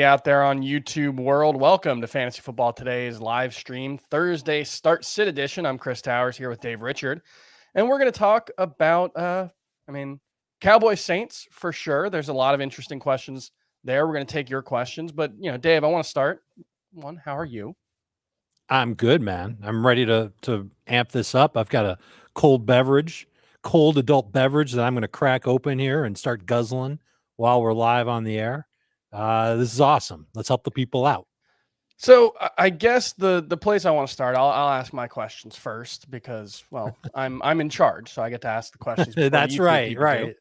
Out there on YouTube world, welcome to Fantasy Football Today's live stream Thursday Start Sit edition. I'm Chris Towers here with Dave Richard, and we're going to talk about Cowboys Saints for sure. There's a lot of interesting questions there. We're going to take your questions, but Dave, I want to start one. How are you? I'm good, man. I'm ready to amp this up. I've got a cold adult beverage that I'm going to crack open here and start guzzling while we're live on the air. This is awesome. Let's help the people out. So I guess the place I want to start, I'll ask my questions first because, well, I'm in charge, so I get to ask the questions. That's right, right.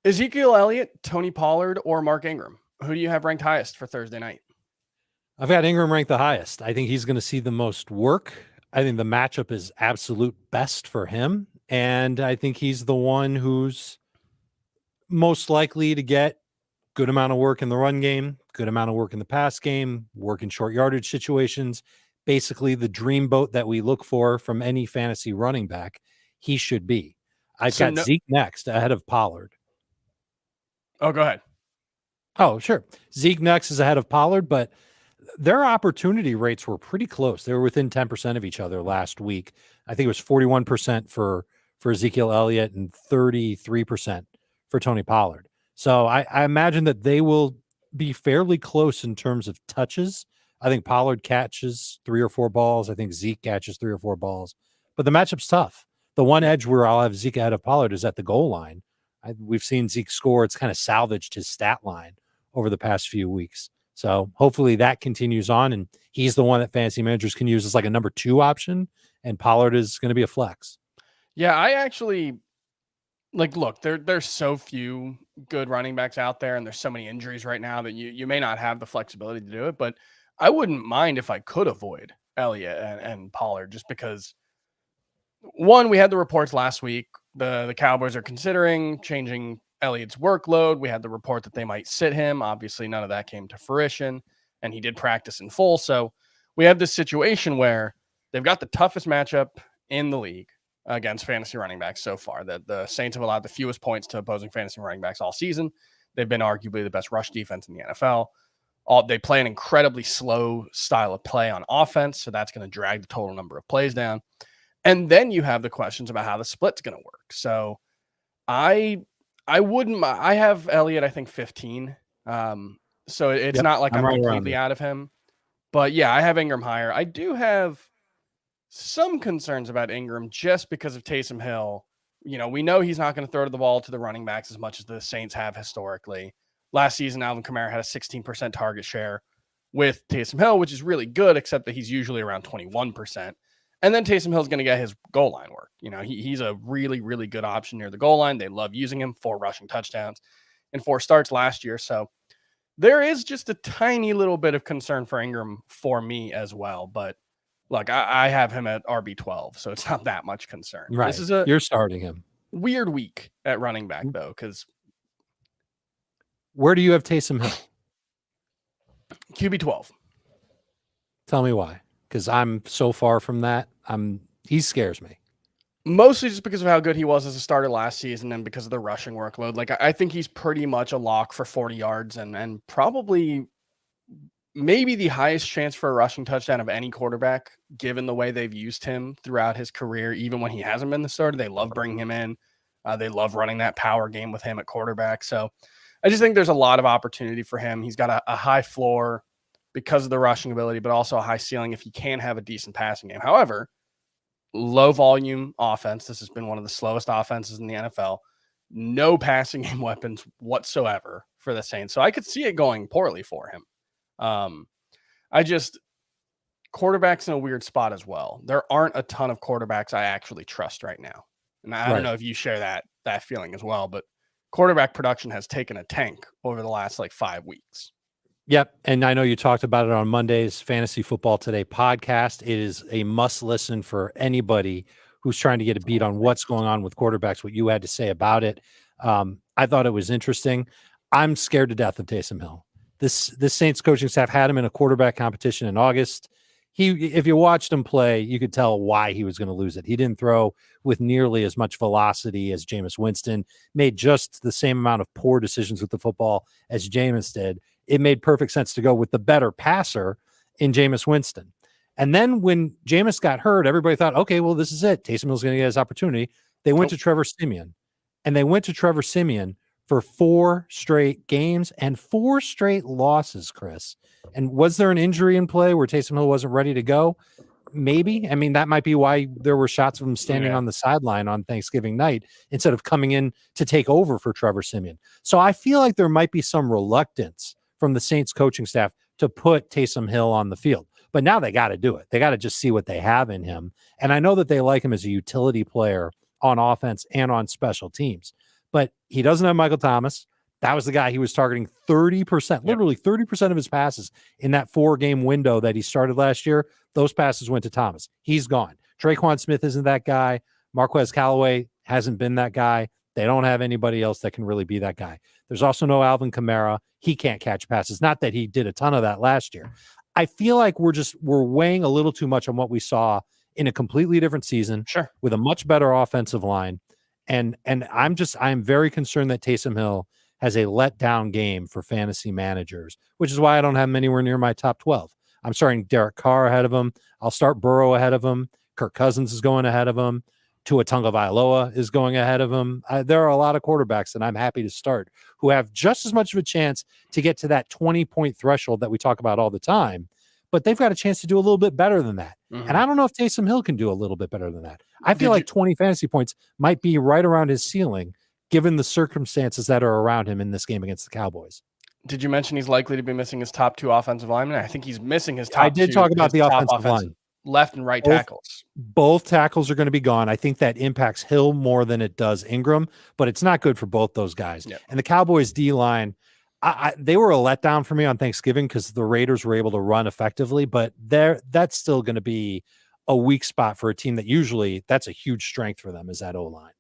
Ezekiel Elliott, Tony Pollard, or Mark Ingram? Who do you have ranked highest for Thursday night? I've got Ingram ranked the highest. I think he's going to see the most work. I think the matchup is absolute best for him, and I think he's the one who's most likely to get good amount of work in the run game, good amount of work in the pass game, work in short yardage situations. Basically, the dream boat that we look for from any fantasy running back, he should be. I've got Zeke next ahead of Pollard. Oh, go ahead. Oh, sure. Zeke next is ahead of Pollard, but their opportunity rates were pretty close. They were within 10% of each other last week. I think it was 41% for Ezekiel Elliott and 33% for Tony Pollard. So I imagine that they will be fairly close in terms of touches. I think Pollard catches 3 or 4 balls. I think Zeke catches 3 or 4 balls. But the matchup's tough. The one edge where I'll have Zeke ahead of Pollard is at the goal line. We've seen Zeke score. It's kind of salvaged his stat line over the past few weeks. So hopefully that continues on, and he's the one that fantasy managers can use as like a number 2 option, and Pollard is going to be a flex. Yeah, I actually look, there's so few good running backs out there, and there's so many injuries right now that you may not have the flexibility to do it, but I wouldn't mind if I could avoid Elliott and Pollard just because, one, we had the reports last week. The Cowboys are considering changing Elliott's workload. We had the report that they might sit him. Obviously, none of that came to fruition, and he did practice in full. So we have this situation where they've got the toughest matchup in the league against fantasy running backs so far. That the Saints have allowed the fewest points to opposing fantasy running backs all season. They've been arguably the best rush defense in the NFL. They play an incredibly slow style of play on offense, so that's going to drag the total number of plays down. And then you have the questions about how the split's going to work. So I have Elliott, I think 15. So it's not like I'm completely out of him. But yeah, I have Ingram higher. I do have some concerns about Ingram just because of Taysom Hill. We know he's not going to throw the ball to the running backs as much as the Saints have historically. Last season, Alvin Kamara had a 16% target share with Taysom Hill, which is really good, except that he's usually around 21%. And then Taysom Hill's going to get his goal line work. He's a really, really good option near the goal line. They love using him. 4 rushing touchdowns and 4 starts last year. So there is just a tiny little bit of concern for Ingram for me as well. But look, I have him at RB12, so it's not that much concern. Right. You're starting him. Weird week at running back, though, because where do you have Taysom Hill? QB12. Tell me why. Because I'm so far from that. He scares me. Mostly just because of how good he was as a starter last season and because of the rushing workload. I think he's pretty much a lock for 40 yards and probably maybe the highest chance for a rushing touchdown of any quarterback, given the way they've used him throughout his career. Even when he hasn't been the starter, they love bringing him in. They love running that power game with him at quarterback. So I just think there's a lot of opportunity for him. He's got a high floor because of the rushing ability, but also a high ceiling if he can have a decent passing game. However, low volume offense. This has been one of the slowest offenses in the NFL. No passing game weapons whatsoever for the Saints. So I could see it going poorly for him. Quarterback's in a weird spot as well. There aren't a ton of quarterbacks I actually trust right now. And I don't know if you share that feeling as well, but quarterback production has taken a tank over the last 5 weeks. Yep. And I know you talked about it on Monday's Fantasy Football Today podcast. It is a must listen for anybody who's trying to get a beat on what's going on with quarterbacks, what you had to say about it. I thought it was interesting. I'm scared to death of Taysom Hill. This Saints coaching staff had him in a quarterback competition in August. if you watched him play, you could tell why he was going to lose it. He didn't throw with nearly as much velocity as Jameis Winston, made just the same amount of poor decisions with the football as Jameis did. It made perfect sense to go with the better passer in Jameis Winston. And then when Jameis got hurt, everybody thought, okay, well, this is it. Taysom Hill's going to get his opportunity. They went to Trevor Siemian, and they went to Trevor Siemian for 4 straight games and 4 straight losses, Chris. And was there an injury in play where Taysom Hill wasn't ready to go? Maybe. I mean, that might be why there were shots of him standing on the sideline on Thanksgiving night instead of coming in to take over for Trevor Siemian. So I feel like there might be some reluctance from the Saints coaching staff to put Taysom Hill on the field. But now they got to do it. They got to just see what they have in him. And I know that they like him as a utility player on offense and on special teams. But he doesn't have Michael Thomas. That was the guy he was targeting 30%, literally 30% of his passes in that 4-game window that he started last year. Those passes went to Thomas. He's gone. Traquan Smith isn't that guy. Marquez Callaway hasn't been that guy. They don't have anybody else that can really be that guy. There's also no Alvin Kamara. He can't catch passes. Not that he did a ton of that last year. I feel like we're weighing a little too much on what we saw in a completely different season with a much better offensive line. And I'm very concerned that Taysom Hill has a letdown game for fantasy managers, which is why I don't have him anywhere near my top 12. I'm starting Derek Carr ahead of him. I'll start Burrow ahead of him. Kirk Cousins is going ahead of him. Tua Tagovailoa is going ahead of him. There are a lot of quarterbacks that I'm happy to start who have just as much of a chance to get to that 20-point threshold that we talk about all the time, but they've got a chance to do a little bit better than that. Mm-hmm. And I don't know if Taysom Hill can do a little bit better than that. I feel like 20 fantasy points might be right around his ceiling, given the circumstances that are around him in this game against the Cowboys. Did you mention he's likely to be missing his top 2 offensive linemen? I think he's missing his top 2. I did talk about the offensive line. Left and right tackles. Both tackles are going to be gone. I think that impacts Hill more than it does Ingram, but it's not good for both those guys. Yep. And the Cowboys D-line, they were a letdown for me on Thanksgiving because the Raiders were able to run effectively, but that's still going to be a weak spot for a team that usually that's a huge strength for them is that O-line.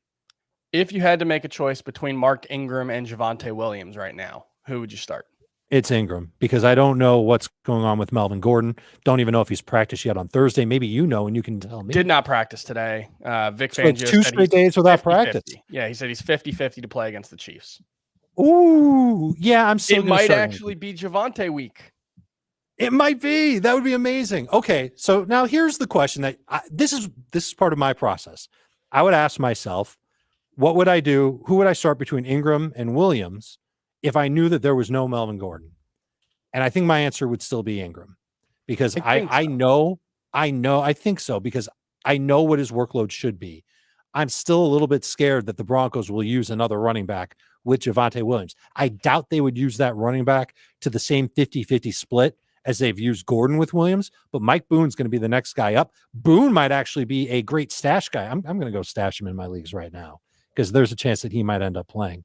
If you had to make a choice between Mark Ingram and Javonte Williams right now, who would you start? It's Ingram because I don't know what's going on with Melvin Gordon. Don't even know if he's practiced yet on Thursday. Maybe you know, and you can tell me. Did not practice today. Vic Fangio 2 straight days without 50-50. practice. Yeah, he said he's 50-50 to play against the Chiefs. Ooh, yeah, I'm still. It might actually be Javonte week. It might be. That would be amazing. Okay, so now here's the question that this is part of my process. I would ask myself, what would I do? Who would I start between Ingram and Williams if I knew that there was no Melvin Gordon? And I think my answer would still be Ingram because I think so because I know what his workload should be. I'm still a little bit scared that the Broncos will use another running back with Javonte Williams. I doubt they would use that running back to the same 50-50 split as they've used Gordon with Williams, but Mike Boone's going to be the next guy up. Boone might actually be a great stash guy. I'm going to go stash him in my leagues right now because there's a chance that he might end up playing.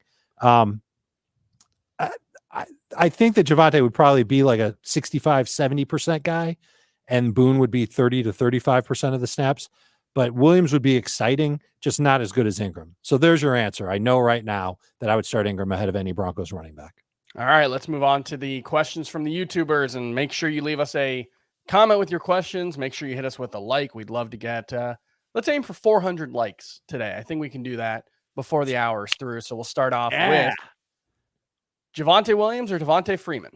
I think that Javonte would probably be like a 65-70% guy, and Boone would be 30 to 35% of the snaps. But Williams would be exciting, just not as good as Ingram. So there's your answer. I know right now that I would start Ingram ahead of any Broncos running back. All right, let's move on to the questions from the YouTubers, and make sure you leave us a comment with your questions. Make sure you hit us with a like. We'd love to get, let's aim for 400 likes today. I think we can do that before the hour is through. So we'll start off with Javonte Williams or Devontae Freeman.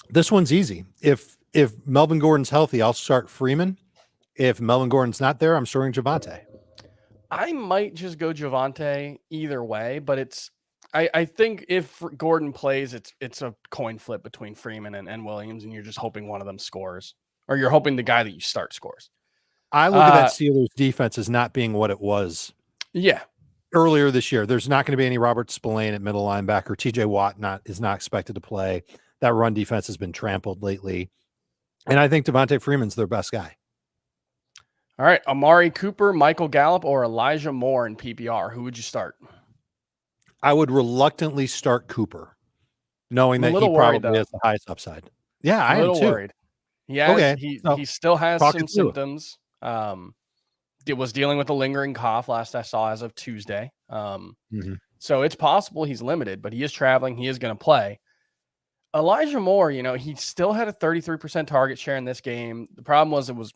This one's easy. If Melvin Gordon's healthy, I'll start Freeman. If Melvin Gordon's not there, I'm starting Javonte. I might just go Javonte either way, but I think if Gordon plays, it's a coin flip between Freeman and Williams, and you're just hoping one of them scores, or you're hoping the guy that you start scores. I look at that Steelers defense as not being what it was. Yeah. Earlier this year, there's not going to be any Robert Spillane at middle linebacker. TJ Watt is not expected to play. That run defense has been trampled lately. And I think Devontae Freeman's their best guy. All right. Amari Cooper, Michael Gallup, or Elijah Moore in PPR. Who would you start? I would reluctantly start Cooper, knowing that he probably has the highest upside. Yeah, I am too. A little worried. He still has some symptoms. Was dealing with a lingering cough last I saw as of Tuesday. So it's possible he's limited, but he is traveling. He is going to play. Elijah Moore, he still had a 33% target share in this game. The problem was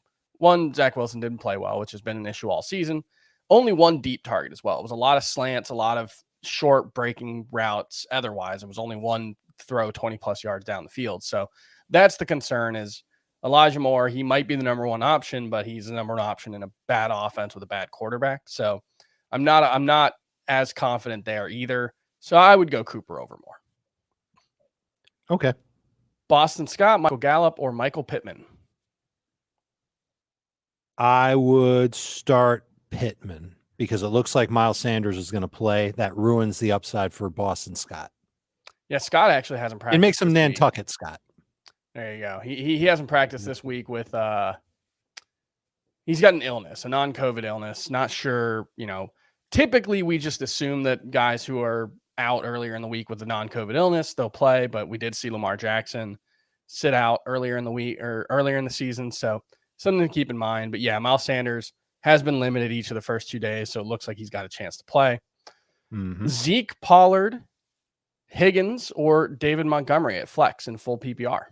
Zach Wilson didn't play well, which has been an issue all season. Only one deep target as well. It was a lot of slants, a lot of short breaking routes. Otherwise, it was only one throw 20 plus yards down the field. So that's the concern is Elijah Moore. He might be the number one option, but he's the number one option in a bad offense with a bad quarterback. So I'm not as confident there either. So I would go Cooper over Moore. Okay. Boston Scott, Michael Gallup, or Michael Pittman? I would start Pittman because it looks like Miles Sanders is going to play. That ruins the upside for Boston Scott. Yeah, Scott actually hasn't practiced. It makes him Nantucket Scott. There you go. He hasn't practiced this week with he's got an illness, a non-COVID illness. Not sure, typically we just assume that guys who are out earlier in the week with a non-COVID illness, they'll play, but we did see Lamar Jackson sit out earlier in the week or earlier in the season. So something to keep in mind. But yeah, Miles Sanders has been limited each of the first 2 days. So it looks like he's got a chance to play. Mm-hmm. Zeke, Pollard, Higgins, or David Montgomery at flex in full PPR.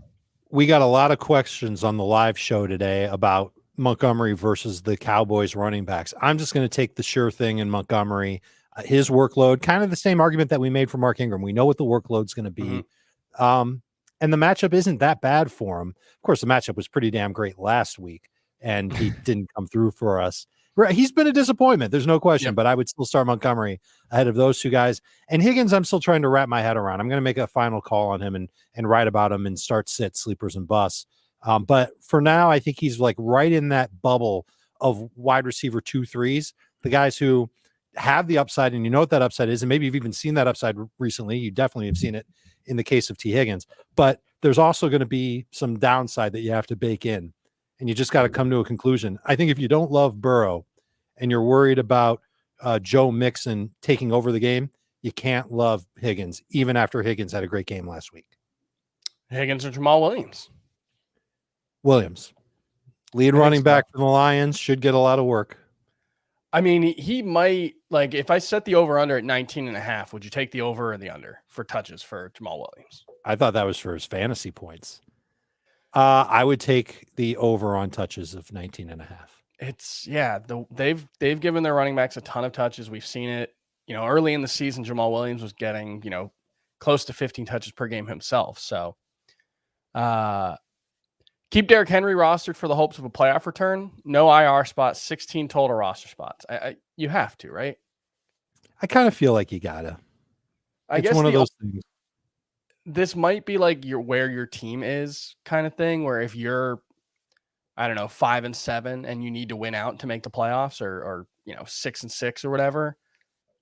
We got a lot of questions on the live show today about Montgomery versus the Cowboys running backs. I'm just going to take the sure thing in Montgomery. His workload, kind of the same argument that we made for Mark Ingram. We know what the workload's going to be. Mm-hmm. And the matchup isn't that bad for him. Of course, the matchup was pretty damn great last week, and he didn't come through for us. He's been a disappointment. There's no question, but I would still start Montgomery ahead of those two guys. And Higgins, I'm still trying to wrap my head around. I'm going to make a final call on him and write about him and start sit sleepers and busts. But for now, I think he's like right in that bubble of wide receiver 2-3s, the guys who have the upside, and you know what that upside is, and maybe you've even seen that upside recently. You definitely have seen it in the case of T. Higgins, but there's also going to be some downside that you have to bake in, and you just got to come to a conclusion. I think if you don't love Burrow and you're worried about Joe Mixon taking over the game, you can't love Higgins, even after Higgins had a great game last week. Higgins or Jamal Williams? Williams. Lead running back for the Lions, should get a lot of work. I mean, he might, like, if I set the over-under at 19.5, would you take the over or the under for touches for Jamal Williams? I thought that was for his fantasy points. I would take the over on touches of 19.5. It's, they've given their running backs a ton of touches. We've seen it, early in the season, Jamal Williams was getting, close to 15 touches per game himself. So, keep Derrick Henry rostered for the hopes of a playoff return. No IR spots, 16 total roster spots. You have to, right? I kind of feel like you gotta. I guess one of those things. This might be like where your team is kind of thing, where if you're, 5-7 and you need to win out to make the playoffs or 6-6 or whatever,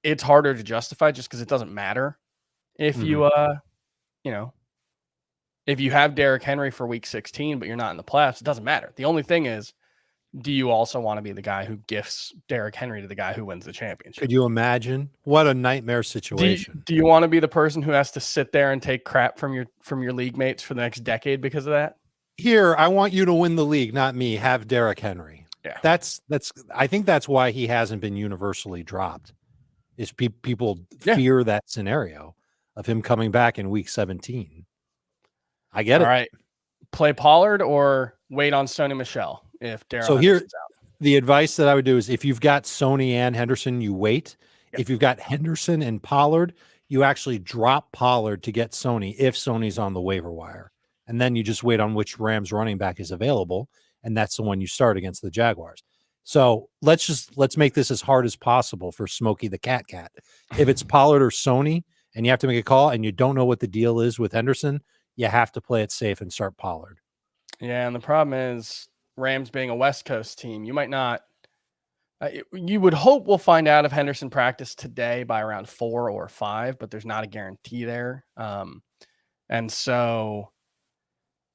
it's harder to justify just because it doesn't matter if you, if you have Derrick Henry for week 16, but you're not in the playoffs, it doesn't matter. The only thing is, do you also want to be the guy who gifts Derrick Henry to the guy who wins the championship? Could you imagine? What a nightmare situation. Do you want to be the person who has to sit there and take crap from your league mates for the next decade because of that? Here, I want you to win the league, not me. Have Derrick Henry. Yeah. I think that's why he hasn't been universally dropped. Is people fear that scenario of him coming back in week 17. I get it. All right. Play Pollard or wait on Sony Michel if Darrell So here, out. The advice that I would do is if you've got Sony and Henderson, you wait. Yep. If you've got Henderson and Pollard, you actually drop Pollard to get Sony if Sony's on the waiver wire. And then you just wait on which Rams running back is available. And that's the one you start against the Jaguars. So let's make this as hard as possible for Smokey the Cat. If it's Pollard or Sony and you have to make a call and you don't know what the deal is with Henderson, you have to play it safe and start Pollard. Yeah, and the problem is Rams being a West Coast team, you might not. You would hope we'll find out if Henderson practiced today by around 4 or 5, but there's not a guarantee there. And so,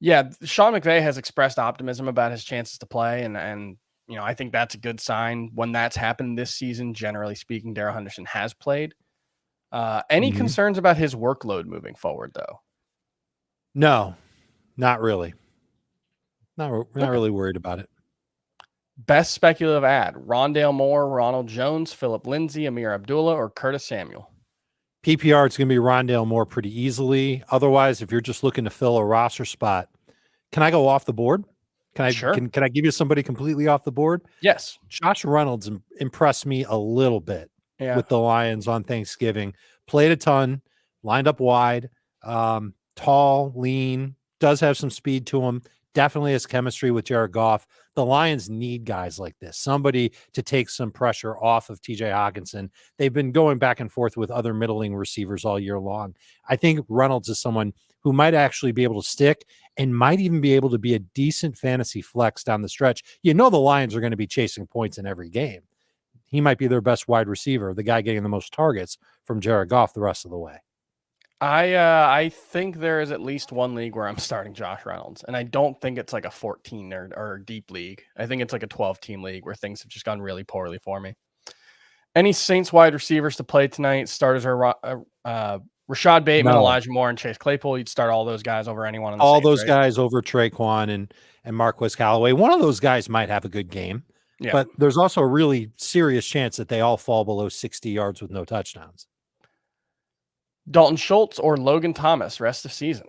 Sean McVay has expressed optimism about his chances to play, and I think that's a good sign. When that's happened this season, generally speaking, Darrell Henderson has played. Any concerns about his workload moving forward, though? No, not really. Not really worried about it. Best speculative ad: Rondale Moore, Ronald Jones, Philip Lindsay, Amir Abdullah, or Curtis Samuel? PPR, it's going to be Rondale Moore pretty easily. Otherwise, if you're just looking to fill a roster spot, can I go off the board? Sure. Can I give you somebody completely off the board? Yes. Josh Reynolds impressed me a little bit Yeah. with the Lions on Thanksgiving. Played a ton, lined up wide, tall, lean, does have some speed to him. Definitely has chemistry with Jared Goff. The Lions need guys like this, somebody to take some pressure off of TJ Hawkinson. They've been going back and forth with other middling receivers all year long. I think Reynolds is someone who might actually be able to stick and might even be able to be a decent fantasy flex down the stretch. The Lions are going to be chasing points in every game. He might be their best wide receiver, the guy getting the most targets from Jared Goff the rest of the way. I think there is at least one league where I'm starting Josh Reynolds, and I don't think it's like a 14 or deep league. I think it's like a 12-team league where things have just gone really poorly for me. Any Saints wide receivers to play tonight? Starters are Rashad Bateman, No. Elijah Moore, and Chase Claypool. You'd start all those guys over anyone on the All Saints, those right? guys over Traquan and Marquez Callaway. One of those guys might have a good game, but there's also a really serious chance that they all fall below 60 yards with no touchdowns. Dalton Schultz or Logan Thomas rest of season?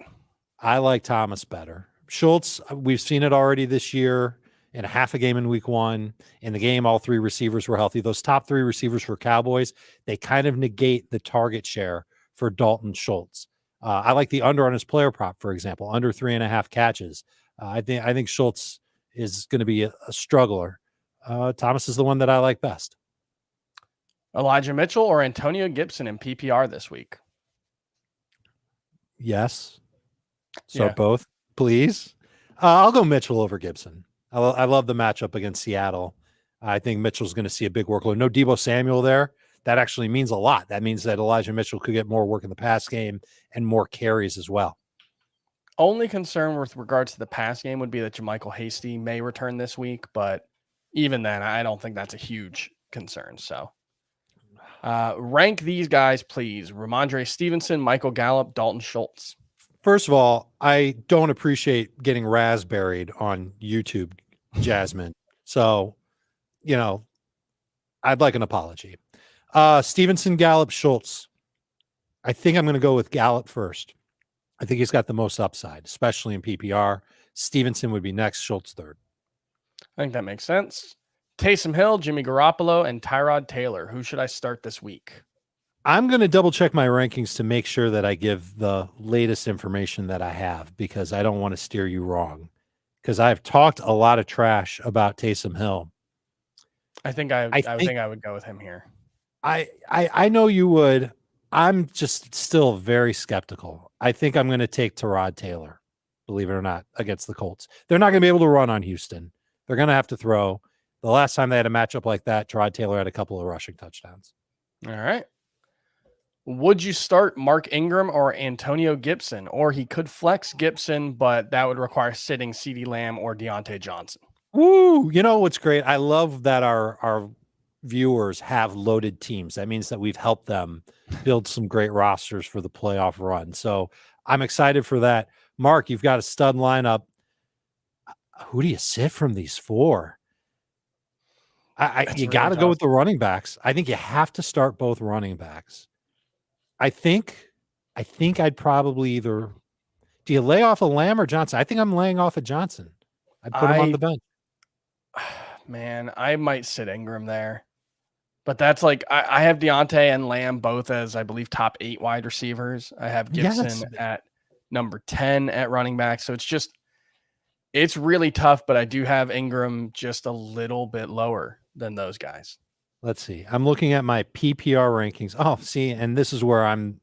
I like Thomas better. Schultz, we've seen it already this year in a half a game in week one. In the game, all three receivers were healthy. Those top three receivers for Cowboys, they kind of negate the target share for Dalton Schultz. I like the under on his player prop, for example, under 3.5 catches. I think Schultz is going to be a struggler. Thomas is the one that I like best. Elijah Mitchell or Antonio Gibson in PPR this week? Yes. Start both, please. I'll go Mitchell over Gibson. I love the matchup against Seattle. I think Mitchell's going to see a big workload. No Deebo Samuel there. That actually means a lot. That means that Elijah Mitchell could get more work in the pass game and more carries as well. Only concern with regards to the pass game would be that Jermichael Hasty may return this week, but even then, I don't think that's a huge concern. So rank these guys, please. Ramondre Stevenson, Michael Gallup, Dalton Schultz. First of all, I don't appreciate getting raspberried on YouTube, Jasmine. So, I'd like an apology. Stevenson, Gallup, Schultz. I think I'm going to go with Gallup first. I think he's got the most upside, especially in PPR. Stevenson would be next, Schultz third. I think that makes sense. Taysom Hill, Jimmy Garoppolo, and Tyrod Taylor. Who should I start this week? I'm going to double check my rankings to make sure that I give the latest information that I have, because I don't want to steer you wrong, because I've talked a lot of trash about Taysom Hill. I think I would go with him here. I know you would. I'm just still very skeptical. I think I'm going to take Tyrod Taylor, believe it or not, against the Colts. They're not going to be able to run on Houston. They're going to have to throw. The last time they had a matchup like that, Tyrod Taylor had a couple of rushing touchdowns. All right. Would you start Mark Ingram or Antonio Gibson? Or he could flex Gibson, but that would require sitting CeeDee Lamb or Deontay Johnson. Woo! You know what's great? I love that our viewers have loaded teams. That means that we've helped them build some great rosters for the playoff run. So I'm excited for that. Mark, you've got a stud lineup. Who do you sit from these four? You got to go with the running backs. I think you have to start both running backs. I think I'd probably either. Do you lay off a Lamb or Johnson? I think I'm laying off a Johnson. I'd put him on the bench. Man, I might sit Ingram there. But that's like, I have Deontay and Lamb both as, I believe, top 8 wide receivers. I have Gibson at number 10 at running back. So it's really tough, but I do have Ingram just a little bit lower than those guys. Let's see. I'm looking at my PPR rankings. Oh, see, and this is where I'm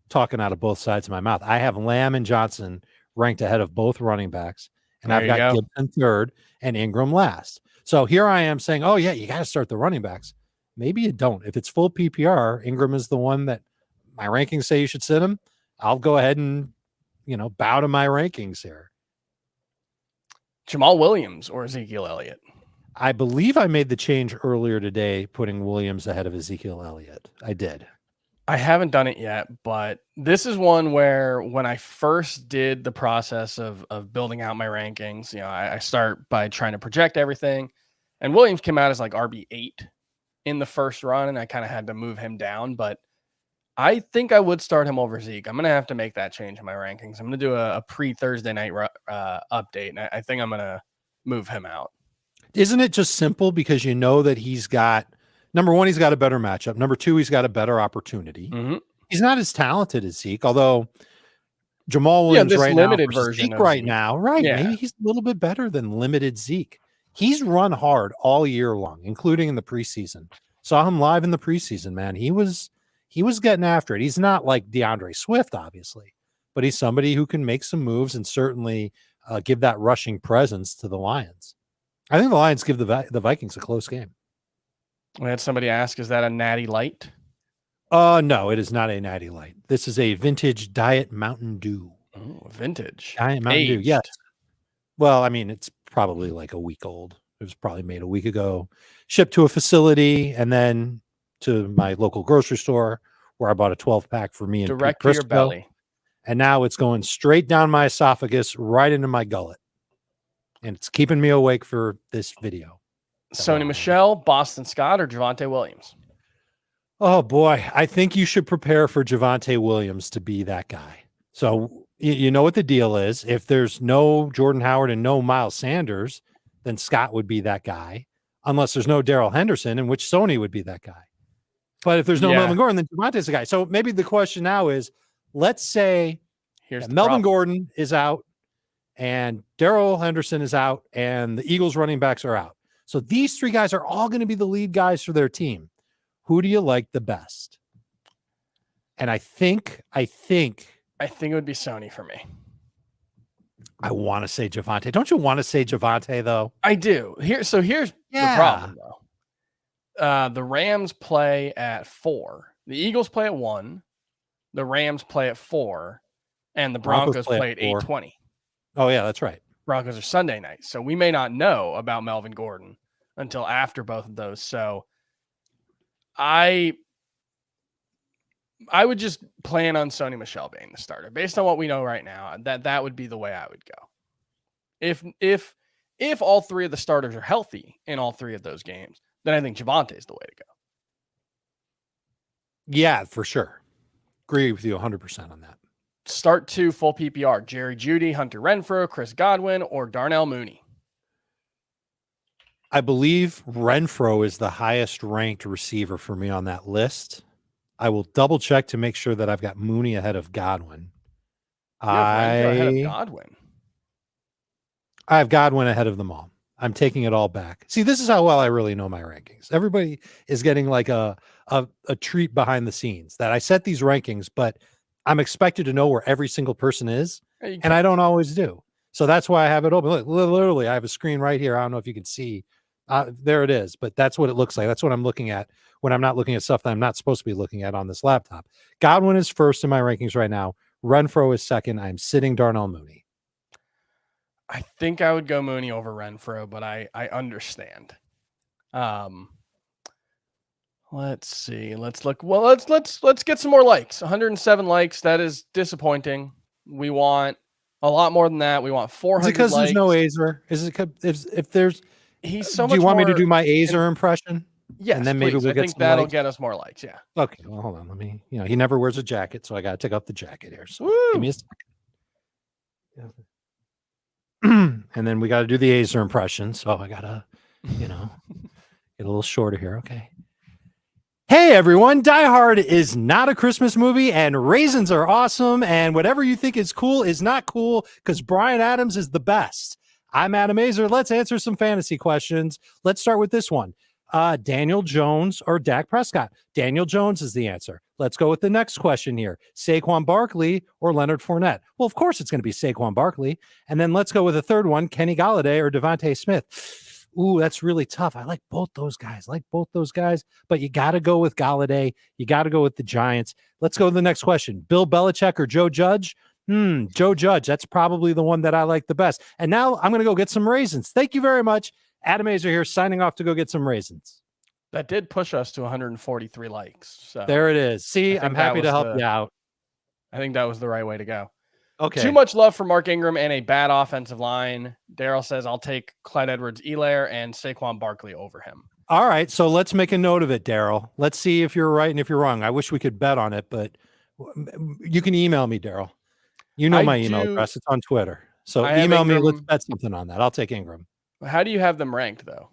talking out of both sides of my mouth. I have Lamb and Johnson ranked ahead of both running backs, and I've got Gibson third and Ingram last. So here I am saying, oh, yeah, you got to start the running backs. Maybe you don't. If it's full PPR, Ingram is the one that my rankings say you should sit him. I'll go ahead and, bow to my rankings here. Jamal Williams or Ezekiel Elliott? I believe I made the change earlier today, putting Williams ahead of Ezekiel Elliott. I did. I haven't done it yet, but this is one where when I first did the process of building out my rankings, I start by trying to project everything, and Williams came out as like RB8 in the first run, and I kind of had to move him down, but I think I would start him over Zeke. I'm going to have to make that change in my rankings. I'm going to do a pre-Thursday night update, and I think I'm going to move him out. Isn't it just simple because you know that he's got, number one, he's got a better matchup. Number two, he's got a better opportunity. Mm-hmm. He's not as talented as Zeke, although Jamal Williams this right limited now version Zeke of right Zeke. now, right? Yeah. Maybe he's a little bit better than limited Zeke. He's run hard all year long, including in the preseason. Saw him live in the preseason, man. He was getting after it. He's not like DeAndre Swift, obviously, but he's somebody who can make some moves and certainly give that rushing presence to the Lions. I think the Lions give the Vikings a close game. We had somebody ask, is that a Natty Light? No, it is not a Natty Light. This is a vintage Diet Mountain Dew. Oh, vintage. Diet Mountain Aged. Dew, yes. Well, I mean, it's probably like a week old. It was probably made a week ago, shipped to a facility, and then to my local grocery store where I bought a 12-pack for me and direct Pete to your Prisco. belly. And now it's going straight down my esophagus, right into my gullet. And it's keeping me awake for this video. Sony Michel, Boston Scott, or Javonte Williams? Oh, boy. I think you should prepare for Javonte Williams to be that guy. So you know what the deal is. If there's no Jordan Howard and no Miles Sanders, then Scott would be that guy. Unless there's no Darrell Henderson, in which Sony would be that guy. But if there's no Melvin Gordon, then Javonte's the guy. So maybe the question now is, let's say Melvin Gordon is out and Darrell Henderson is out and the Eagles running backs are out. So these three guys are all going to be the lead guys for their team. Who do you like the best? And I think it would be Sony for me. I want to say Javonte. Don't you want to say Javonte though? I do. Here's the problem though. The Rams play at 4. The Eagles play at 1. The Rams play at 4, and the Broncos play at 8:20. Oh yeah, that's right. Broncos are Sunday night, so we may not know about Melvin Gordon until after both of those. So I would just plan on Sony Michel being the starter based on what we know right now. That would be the way I would go. If all three of the starters are healthy in all three of those games, then I think Javonte is the way to go. Yeah, for sure. Agree with you 100% on that. Start 2 full PPR: Jerry Jeudy, Hunter Renfrow, Chris Godwin, or Darnell Mooney. I believe Renfrow is the highest ranked receiver for me on that list. I will double check to make sure that I've got Mooney ahead of Godwin. Ahead of Godwin. I have Godwin ahead of them all. I'm taking it all back. See, this is how well I really know my rankings. Everybody is getting like a treat behind the scenes that I set these rankings, but I'm expected to know where every single person is, and I don't always do. So that's why I have it open. Look, literally, I have a screen right here. I don't know if you can see. There it is, but that's what it looks like. That's what I'm looking at when I'm not looking at stuff that I'm not supposed to be looking at on this laptop. Godwin is first in my rankings right now. Renfrow is second. I'm sitting Darnell Mooney. I think I would go Mooney over Renfrow, but I understand. Let's see. Let's look. Well, let's get some more likes. 107 likes. That is disappointing. We want a lot more than that. We want 400 likes. Is it because there's no Azer? Is it if there's? He's so much. Do you want me to do my Azer impression? Yes, and then maybe we'll get some that'll likes. Get us more likes. Yeah. Okay. Well, hold on. Let me. He never wears a jacket, so I got to take off the jacket here. So give me a second. And then we got to do the Azer impression. So I got to, get a little shorter here. Okay. Hey, everyone. Die Hard is not a Christmas movie, and raisins are awesome. And whatever you think is cool is not cool because Bryan Adams is the best. I'm Adam Azer. Let's answer some fantasy questions. Let's start with this one. Daniel Jones or Dak Prescott? Daniel Jones is the answer. Let's go with the next question here. Saquon Barkley or Leonard Fournette? Well, of course it's going to be Saquon Barkley. And then let's go with a third one, Kenny Galladay or Davonte Smith. Ooh, that's really tough. I like both those guys. But you got to go with Galladay. You got to go with the Giants. Let's go to the next question. Bill Belichick or Joe Judge? Joe Judge. That's probably the one that I like the best. And now I'm going to go get some raisins. Thank you very much. Adam Azer here signing off to go get some raisins. That did push us to 143 likes. So there it is. See, I'm happy to help you out. I think that was the right way to go. Okay. Too much love for Mark Ingram and a bad offensive line. Daryl says, I'll take Clyde Edwards-Helaire and Saquon Barkley over him. All right, so let's make a note of it, Daryl. Let's see if you're right and if you're wrong. I wish we could bet on it, but you can email me, Daryl. You know I my email do. address. It's on Twitter. So I have email me. Let's Ingram. bet something on that. I'll take Ingram. How do you have them ranked though?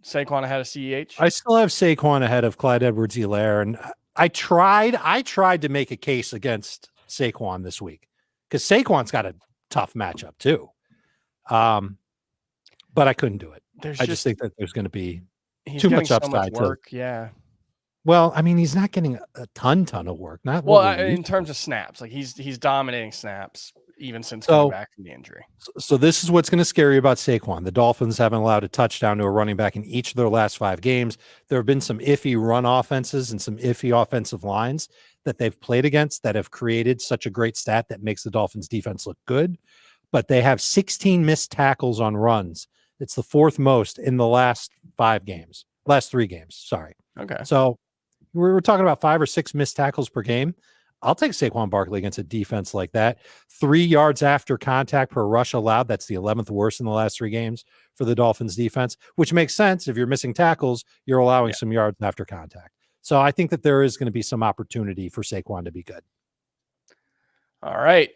Saquon ahead of CEH? I still have Saquon ahead of Clyde Edwards-Helaire, and I tried to make a case against Saquon this week because Saquon's got a tough matchup too. But I couldn't do it. I just think that there's going to be too much upside. Work, yeah. Well, I mean, he's not getting a ton of work. Not well in terms of snaps. Like he's dominating snaps even since coming back from the injury. So this is what's going to scare you about Saquon. The Dolphins haven't allowed a touchdown to a running back in each of their last 5 games. There have been some iffy run offenses and some iffy offensive lines that they've played against that have created such a great stat that makes the Dolphins defense look good. But they have 16 missed tackles on runs. It's the 4th most in the last 3 games. Sorry. Okay. So we're talking about 5 or 6 missed tackles per game. I'll take Saquon Barkley against a defense like that. 3 yards after contact per rush allowed. That's the 11th worst in the last 3 games for the Dolphins defense, which makes sense. If you're missing tackles, you're allowing some yards after contact. So I think that there is going to be some opportunity for Saquon to be good. All right.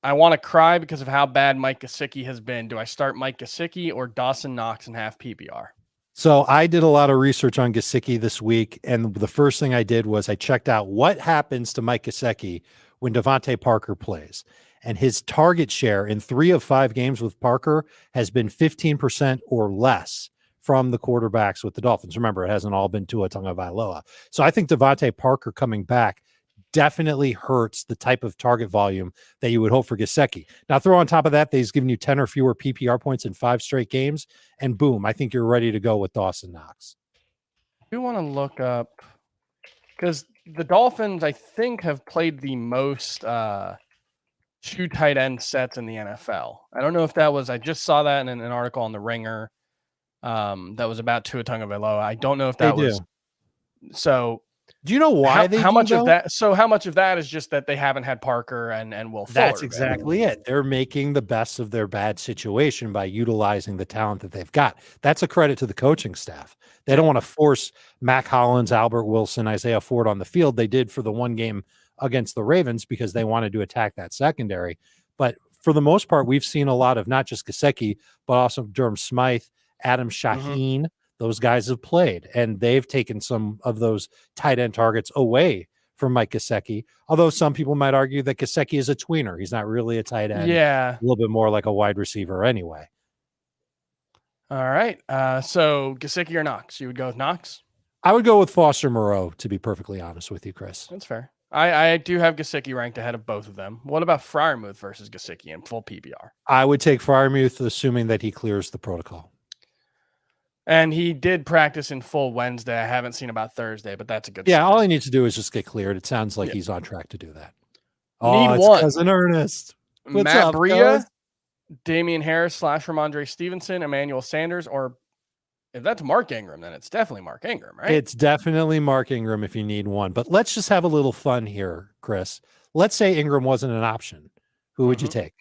I want to cry because of how bad Mike Gesicki has been. Do I start Mike Gesicki or Dawson Knox in half PPR? So I did a lot of research on Gesicki this week, and the first thing I did was I checked out what happens to Mike Gesicki when Davonte Parker plays. And his target share in 3 of 5 games with Parker has been 15% or less from the quarterbacks with the Dolphins. Remember, it hasn't all been Tua Tagovailoa. So I think Davonte Parker coming back definitely hurts the type of target volume that you would hope for Gesicki. Now throw on top of that he's given you 10 or fewer PPR points in 5 straight games, and boom, I think you're ready to go with Dawson Knox. We want to look up because the Dolphins, I think, have played the most 2 tight end sets in the NFL. I don't know if that was, I just saw that in an article on The Ringer that was about Tua Tagovailoa. I don't know if that was. So do you know why how much of that? So how much of that is just that they haven't had Parker and Will Fuller? That's exactly it. They're making the best of their bad situation by utilizing the talent that they've got. That's a credit to the coaching staff. They don't want to force Mac Hollins, Albert Wilson, Isaiah Ford on the field. They did for the one game against the Ravens because they wanted to attack that secondary. But for the most part, we've seen a lot of not just Gesicki, but also Durham Smythe, Adam Shaheen. Those guys have played, and they've taken some of those tight end targets away from Mike Gesicki. Although some people might argue that Gesicki is a tweener. He's not really a tight end. Yeah. A little bit more like a wide receiver anyway. All right. So Gesicki or Knox? You would go with Knox? I would go with Foster Moreau, to be perfectly honest with you, Chris. That's fair. I do have Gesicki ranked ahead of both of them. What about Freiermuth versus Gesicki in full PPR? I would take Freiermuth, assuming that he clears the protocol. And he did practice in full Wednesday. I haven't seen about Thursday, but that's a good sign. All he needs to do is just get cleared. It sounds like he's on track to do that. Need one. Cousin Ernest. What's Matt up, Breida, Damian Harris / Ramondre Stevenson, Emmanuel Sanders, or if that's Mark Ingram, then it's definitely Mark Ingram, right? It's definitely Mark Ingram if you need one. But let's just have a little fun here, Chris. Let's say Ingram wasn't an option. Who would you take?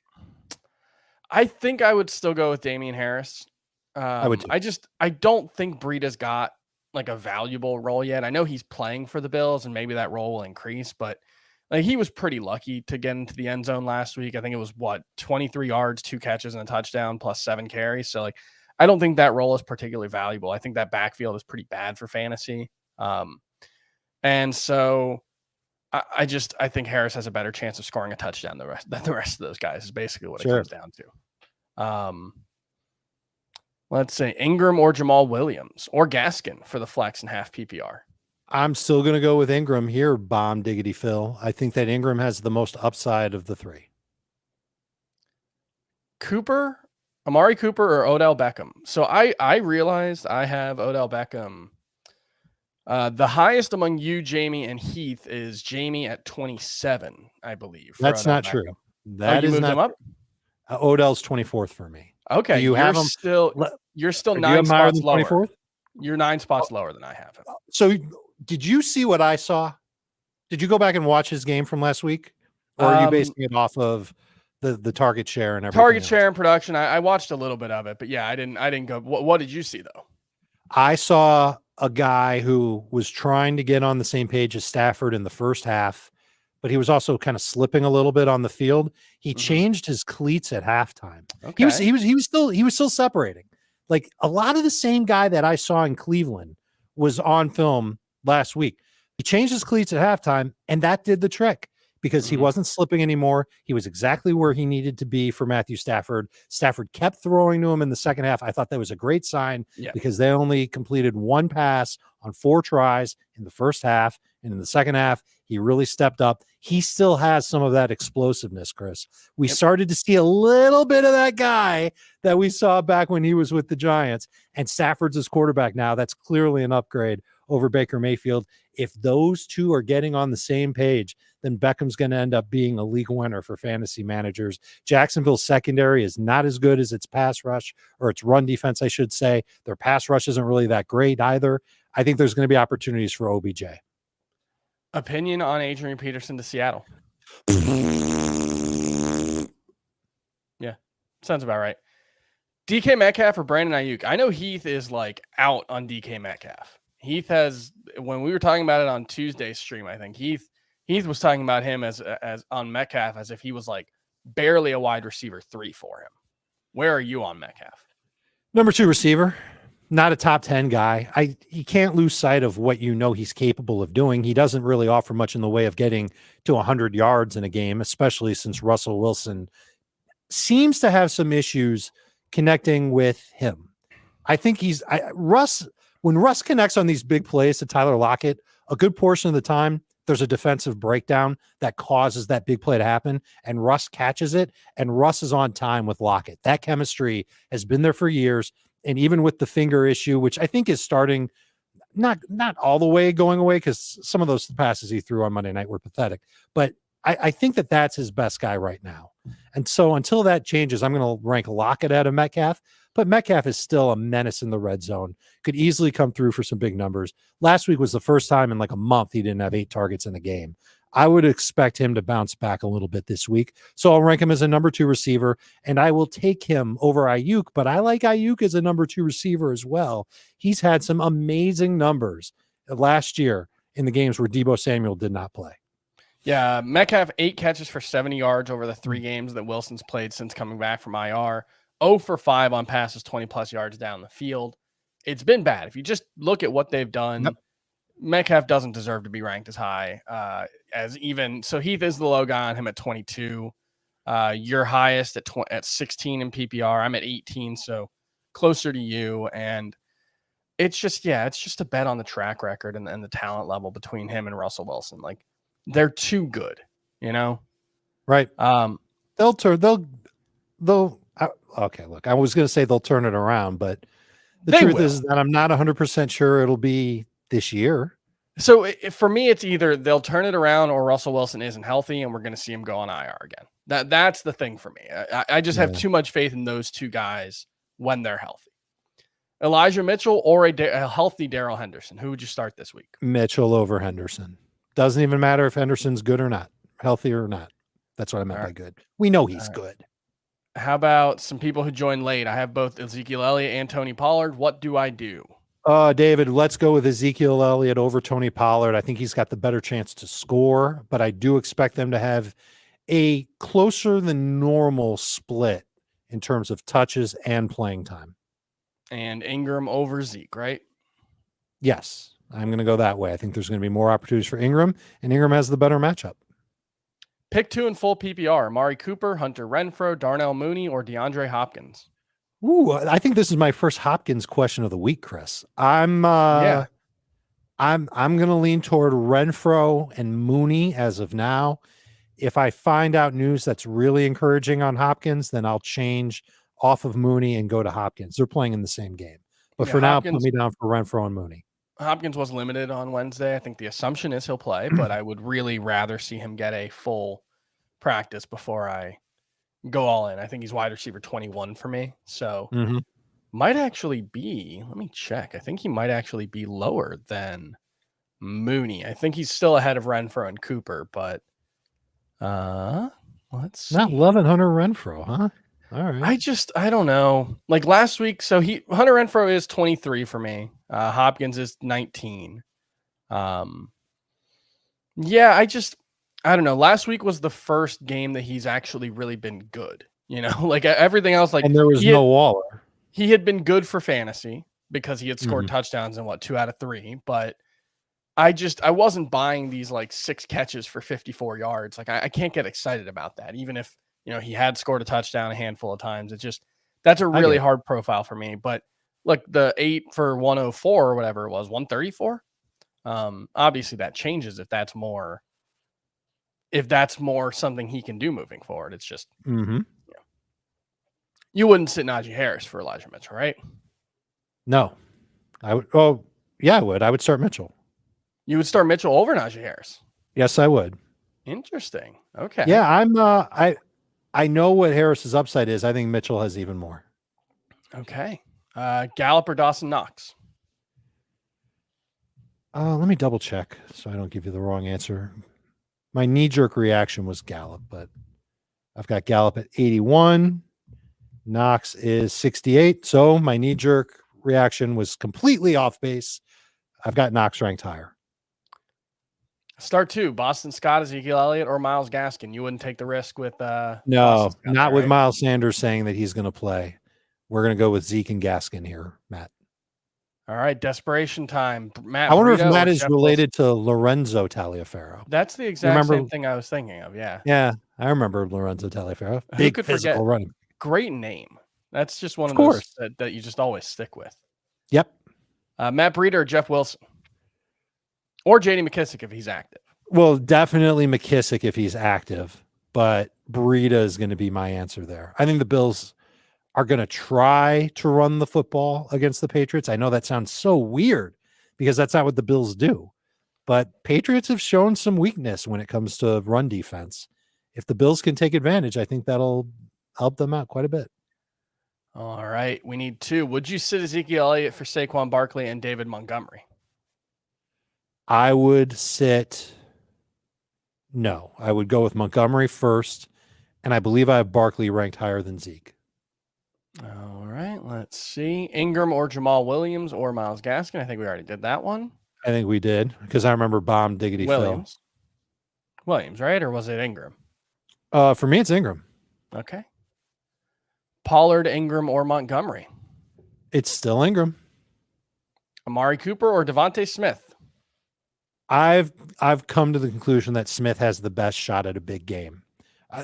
I think I would still go with Damian Harris. I don't think Breida's got like a valuable role yet. I know he's playing for the Bills and maybe that role will increase, but like he was pretty lucky to get into the end zone last week. I think it was 23 yards, 2 catches and a touchdown plus 7 carries. So like, I don't think that role is particularly valuable. I think that backfield is pretty bad for fantasy. And so I think Harris has a better chance of scoring a touchdown than the rest of those guys is basically what it comes down to. Let's say Ingram or Jamal Williams or Gaskin for the flex and half PPR. I'm still going to go with Ingram here, bomb diggity Phil. I think that Ingram has the most upside of the 3. Amari Cooper or Odell Beckham. So I realized I have Odell Beckham. The highest among you, Jamie, and Heath is Jamie at 27, I believe. That's not true. That is not. Him up? Odell's 24th for me. Okay, you're still 9 spots lower. 24th? You're 9 spots lower than I have him. So did you see what I saw? Did you go back and watch his game from last week? Or are you basing it off of the target share and everything? Target share and production. I watched a little bit of it, but yeah, I didn't go. What did you see though? I saw a guy who was trying to get on the same page as Stafford in the first half, but he was also kind of slipping a little bit on the field. He changed his cleats at halftime. Okay. He was still separating. Like a lot of the same guy that I saw in Cleveland was on film last week. He changed his cleats at halftime, and that did the trick because he wasn't slipping anymore. He was exactly where he needed to be for Matthew Stafford. Stafford kept throwing to him in the second half. I thought that was a great sign because they only completed one pass on 4 tries in the first half. And in the second half, he really stepped up. He still has some of that explosiveness, Chris. We started to see a little bit of that guy that we saw back when he was with the Giants. And Stafford's his quarterback now. That's clearly an upgrade over Baker Mayfield. If those two are getting on the same page, then Beckham's going to end up being a league winner for fantasy managers. Jacksonville's secondary is not as good as its pass rush, or its run defense, I should say. Their pass rush isn't really that great either. I think there's going to be opportunities for OBJ. Opinion on Adrian Peterson to Seattle? Yeah, sounds about right. DK Metcalf or Brandon Ayuk? I know Heath is like out on DK Metcalf. Heath has, when we were talking about it on Tuesday's stream, I think Heath was talking about him as on Metcalf as if he was like barely a wide receiver 3 for him. Where are you on Metcalf? Number 2 receiver, not a top 10 guy. You can't lose sight of what you know he's capable of doing. He doesn't really offer much in the way of getting to 100 yards in a game, especially since Russell Wilson seems to have some issues connecting with him. I think when Russ connects on these big plays to Tyler Lockett, a good portion of the time, there's a defensive breakdown that causes that big play to happen, and Russ catches it, and Russ is on time with Lockett. That chemistry has been there for years, and even with the finger issue, which I think is starting, not all the way going away, because some of those passes he threw on Monday night were pathetic, but I think that's his best guy right now. And so until that changes, I'm going to rank Lockett out of Metcalf, but Metcalf is still a menace in the red zone. Could easily come through for some big numbers. Last week was the first time in like a month he didn't have 8 targets in a game. I would expect him to bounce back a little bit this week. So I'll rank him as a number 2 receiver, and I will take him over Ayuk, but I like Ayuk as a number 2 receiver as well. He's had some amazing numbers last year in the games where Deebo Samuel did not play. Yeah, Metcalf 8 catches for 70 yards over the 3 games that Wilson's played since coming back from IR. 0 for 5 on passes 20-plus yards down the field. It's been bad. If you just look at what they've done, Metcalf doesn't deserve to be ranked as high as even. So Heath is the low guy on him at 22. You're highest at 16 in PPR. I'm at 18, so closer to you. And it's just a bet on the track record and the talent level between him and Russell Wilson. Like, they're too good, you know? Right. Okay, look, I was going to say they'll turn it around, but the truth is that I'm not 100% sure it'll be this year. So for me, it's either they'll turn it around or Russell Wilson isn't healthy and we're going to see him go on IR again. That's the thing for me. I just have too much faith in those two guys when they're healthy. Elijah Mitchell or a healthy Darrell Henderson. Who would you start this week? Mitchell over Henderson. Doesn't even matter if Henderson's good or not, healthy or not. That's what I meant by good. We know he's good. How about some people who joined late? I have both Ezekiel Elliott and Tony Pollard. What do I do? David, let's go with Ezekiel Elliott over Tony Pollard. I think he's got the better chance to score, but I do expect them to have a closer than normal split in terms of touches and playing time. And Ingram over Zeke, right? Yes, I'm going to go that way. I think there's going to be more opportunities for Ingram, and Ingram has the better matchup. Pick 2 in full PPR: Amari Cooper, Hunter Renfrow, Darnell Mooney, or DeAndre Hopkins. Ooh, I think this is my first Hopkins question of the week, Chris. I'm going to lean toward Renfrow and Mooney as of now. If I find out news that's really encouraging on Hopkins, then I'll change off of Mooney and go to Hopkins. They're playing in the same game. But for now, put me down for Renfrow and Mooney. Hopkins was limited on Wednesday. I think the assumption is he'll play, but I would really rather see him get a full practice before I go all in. I think he's wide receiver 21 for me. So might actually be, let me check. I think he might actually be lower than Mooney. I think he's still ahead of Renfrow and Cooper, but let's see. Not loving Hunter Renfrow, huh? All right. I don't know. Like last week, so Hunter Renfrow is 23 for me. Hopkins is 19. Yeah, I don't know. Last week was the first game that he's actually really been good. Like everything else, like And there was no Waller. he had been good for fantasy because he had scored Mhm. touchdowns in 2 out of 3, but I wasn't buying these like 6 catches for 54 yards. Like I can't get excited about that, even if he had scored a touchdown a handful of times. That's a really hard profile for me. But like the 8 for 104 or whatever it was, 134. Obviously that changes if that's more something he can do moving forward. It's just you wouldn't sit Najee Harris for Elijah Mitchell, right? No, I would. Oh, yeah, I would. I would start Mitchell. You would start Mitchell over Najee Harris. Yes, I would. Interesting. Okay. Yeah, I know what Harris's upside is. I think Mitchell has even more. Okay. Gallop or Dawson Knox? Let me double check so I don't give you the wrong answer. My knee-jerk reaction was Gallup, but I've got Gallup at 81. Knox is 68. So my knee-jerk reaction was completely off base. I've got Knox ranked higher. Start 2, Boston Scott, Ezekiel Elliott, or Myles Gaskin. You wouldn't take the risk with no, Scott, not with right? Miles Sanders saying that he's going to play. We're going to go with Zeke and Gaskin here, Matt. All right, desperation time. Matt, I wonder Breida if Matt is Jeff related to Lorenzo Taliaferro. That's the exact same thing I was thinking of. Yeah. Yeah, I remember Lorenzo Taliaferro. Who could physical forget? running. Great name. That's just one of course. those that you just always stick with. Yep. Matt Breida or Jeff Wilson? Or J.D. McKissick if he's active. Well, definitely McKissick if he's active, but Breida is going to be my answer there. I think the Bills are going to try to run the football against the Patriots. I know that sounds so weird because that's not what the Bills do, but Patriots have shown some weakness when it comes to run defense. If the Bills can take advantage, I think that'll help them out quite a bit. All right. We need 2. Would you sit Ezekiel Elliott for Saquon Barkley and David Montgomery? I would sit. No, I would go with Montgomery first. And I believe I have Barkley ranked higher than Zeke. All right. Let's see. Ingram or Jamal Williams or Myles Gaskin. I think we already did that one. I think we did because I remember bomb diggity Williams, right? Or was it Ingram? For me, it's Ingram. Okay. Pollard, Ingram, or Montgomery? It's still Ingram. Amari Cooper or Davonte Smith? I've come to the conclusion that Smith has the best shot at a big game.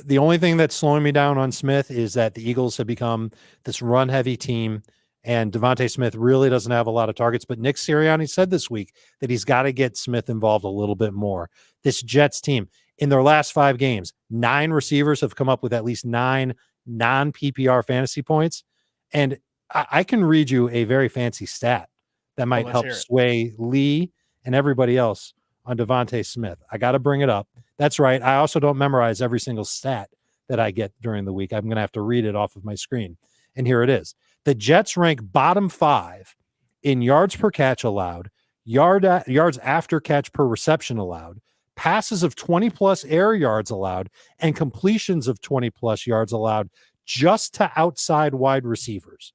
The only thing that's slowing me down on Smith is that the Eagles have become this run-heavy team, and Davonte Smith really doesn't have a lot of targets. But Nick Sirianni said this week that he's got to get Smith involved a little bit more. This Jets team, in their last 5 games, 9 receivers have come up with at least 9 non-PPR fantasy points. And I can read you a very fancy stat that might help sway Lee and everybody else on Davonte Smith. I got to bring it up. That's right. I also don't memorize every single stat that I get during the week. I'm going to have to read it off of my screen. And here it is. The Jets rank bottom 5 in yards per catch allowed, yards after catch per reception allowed, passes of 20-plus air yards allowed, and completions of 20-plus yards allowed just to outside wide receivers.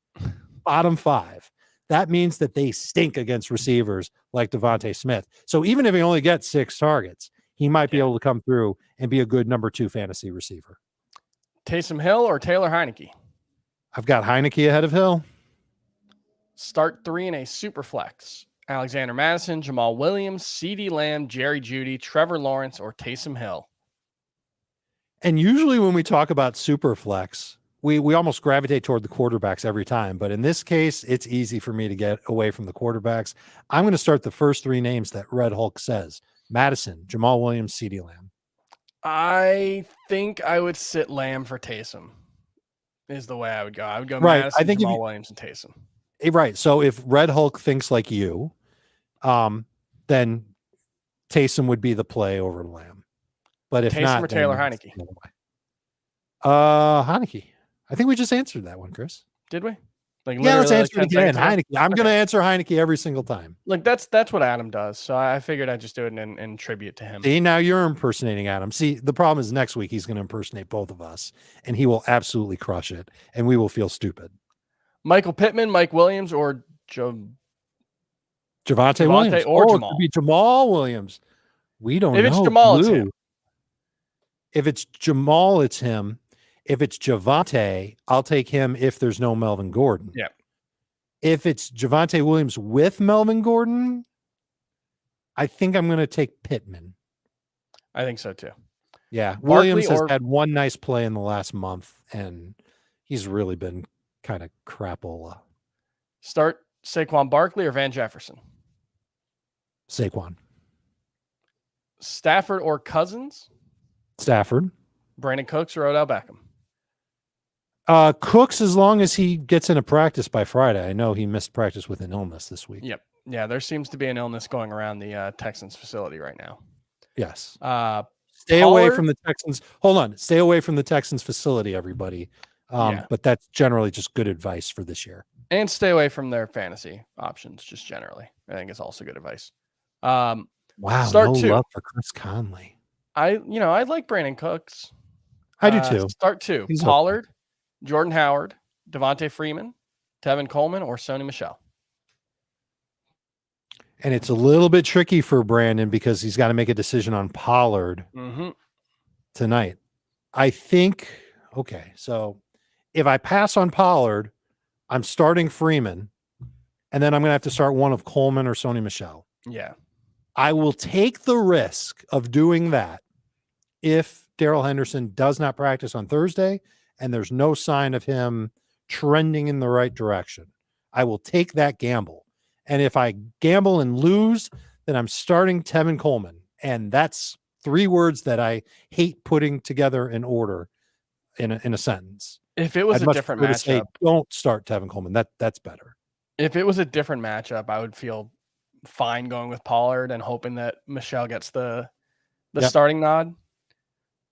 Bottom 5. That means that they stink against receivers like Davonte Smith. So even if he only gets 6 targets, he might be able to come through and be a good number 2 fantasy receiver. Taysom Hill or Taylor Heineke? I've got Heineke ahead of Hill. Start 3 in a super flex. Alexander Madison, Jamal Williams, CeeDee Lamb, Jerry Jeudy, Trevor Lawrence, or Taysom Hill. And usually when we talk about super flex, we almost gravitate toward the quarterbacks every time. But in this case, it's easy for me to get away from the quarterbacks. I'm going to start the first 3 names that Red Hulk says. Madison, Jamal Williams, CeeDee Lamb. I think I would sit Lamb for Taysom is the way I would go. I would go right. Madison, I think Jamal Williams, and Taysom. Right. So if Red Hulk thinks like you, then Taysom would be the play over Lamb. But if Taysom not, or Taylor Heineke? Heineke. I think we just answered that one, Chris. Did we? Like Yeah, let's literally, answer it 10 again. seconds ago? Heineke. I'm going to Okay. answer Heineke every single time. Like that's what Adam does. So I figured I'd just do it in tribute to him. See, now you're impersonating Adam. See, the problem is next week he's going to impersonate both of us, and he will absolutely crush it, and we will feel stupid. Michael Pittman, Mike Williams, or Javonte Javonte Williams. or It Jamal. could be Jamal Williams. We don't If know. it's Jamal, it's Blue. him. If it's Jamal, it's him. If it's Javonte, I'll take him if there's no Melvin Gordon. Yeah. If it's Javonte Williams with Melvin Gordon, I think I'm going to take Pittman. I think so too. Yeah. Barkley Williams has or- had one nice play in the last month, and he's really been kind of crapola. Start Saquon Barkley or Van Jefferson? Saquon. Stafford or Cousins? Stafford. Brandon Cooks or Odell Beckham? Cooks, as long as he gets into practice by Friday. I know he missed practice with an illness this week. Yep. Yeah, there seems to be an illness going around the Texans facility right now. Yes. Pollard? Stay away from the Texans. Hold on. Stay away from the Texans facility, everybody. Yeah. But that's generally just good advice for this year. And stay away from their fantasy options, just generally. I think it's also good advice. Wow, Start no love for Chris Conley. I like Brandon Cooks. I do too. Start 2. He's Pollard, Jordan Howard, Devontae Freeman, Tevin Coleman, or Sony Michel. And it's a little bit tricky for Brandon because he's got to make a decision on Pollard tonight. I think, okay, so if I pass on Pollard, I'm starting Freeman, and then I'm going to have to start one of Coleman or Sony Michel. Yeah. I will take the risk of doing that if Darrell Henderson does not practice on Thursday and there's no sign of him trending in the right direction. I will take that gamble. And if I gamble and lose, then I'm starting Tevin Coleman. And that's 3 words that I hate putting together in order in a sentence. If it was a different matchup, say, don't start Tevin Coleman. That's better. If it was a different matchup, I would feel fine going with Pollard and hoping that Michelle gets the starting nod.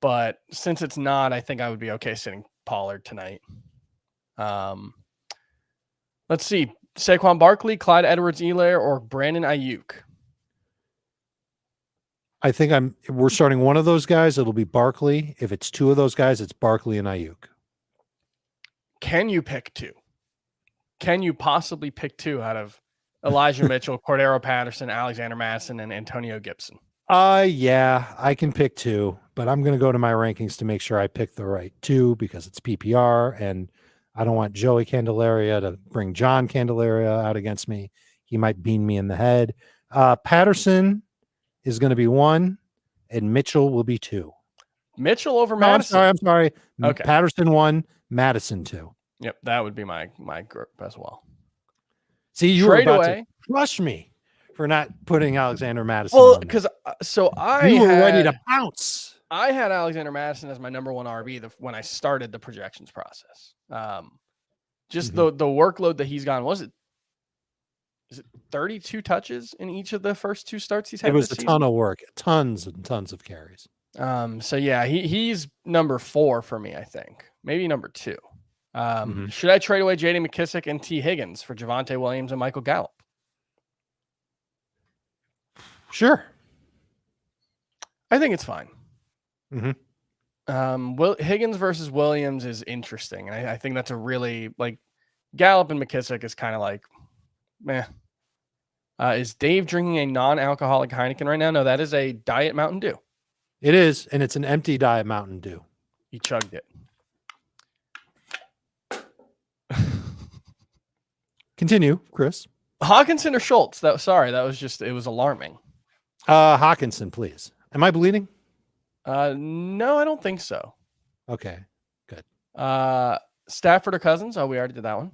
But since it's not, I think I would be okay sitting Pollard tonight. Let's see. Saquon Barkley, Clyde Edwards-Helaire, or Brandon Ayuk? I think we're starting one of those guys. It'll be Barkley. If it's 2 of those guys, it's Barkley and Ayuk. Can you pick 2? Can you possibly pick 2 out of Elijah Mitchell, Cordero Patterson, Alexander Madison, and Antonio Gibson? Yeah, I can pick 2, but I'm going to go to my rankings to make sure I pick the right 2 because it's PPR, and I don't want Joey Candelaria to bring John Candelaria out against me. He might bean me in the head. Patterson is going to be 1, and Mitchell will be 2. Mitchell over Madison? I'm sorry. Okay. Patterson 1, Madison 2. Yep, that would be my group as well. See, you were about to crush me for not putting Alexander Madison. Well, because you were ready to pounce. I had Alexander Madison as my number 1 RB when I started the projections process. Just the workload that he's gotten. Is it 32 touches in each of the first 2 starts he's had? It was this a season? ton of work, tons and tons of carries. So yeah, he's number 4 for me, I think. Maybe number 2. Should I trade away J.D. McKissick and T. Higgins for Javonte Williams and Michael Gallup? Sure. I think it's fine. Higgins versus Williams is interesting. And I think that's a really, like, Gallup and McKissick is kind of like, meh. Is Dave drinking a non-alcoholic Heineken right now? No, that is a Diet Mountain Dew. It is, and it's an empty Diet Mountain Dew. He chugged it. Continue, Chris. Hawkinson or Schultz? It was alarming. Hawkinson, please. Am I bleeding? No, I don't think so. Okay, good. Stafford or Cousins? Oh, we already did that one.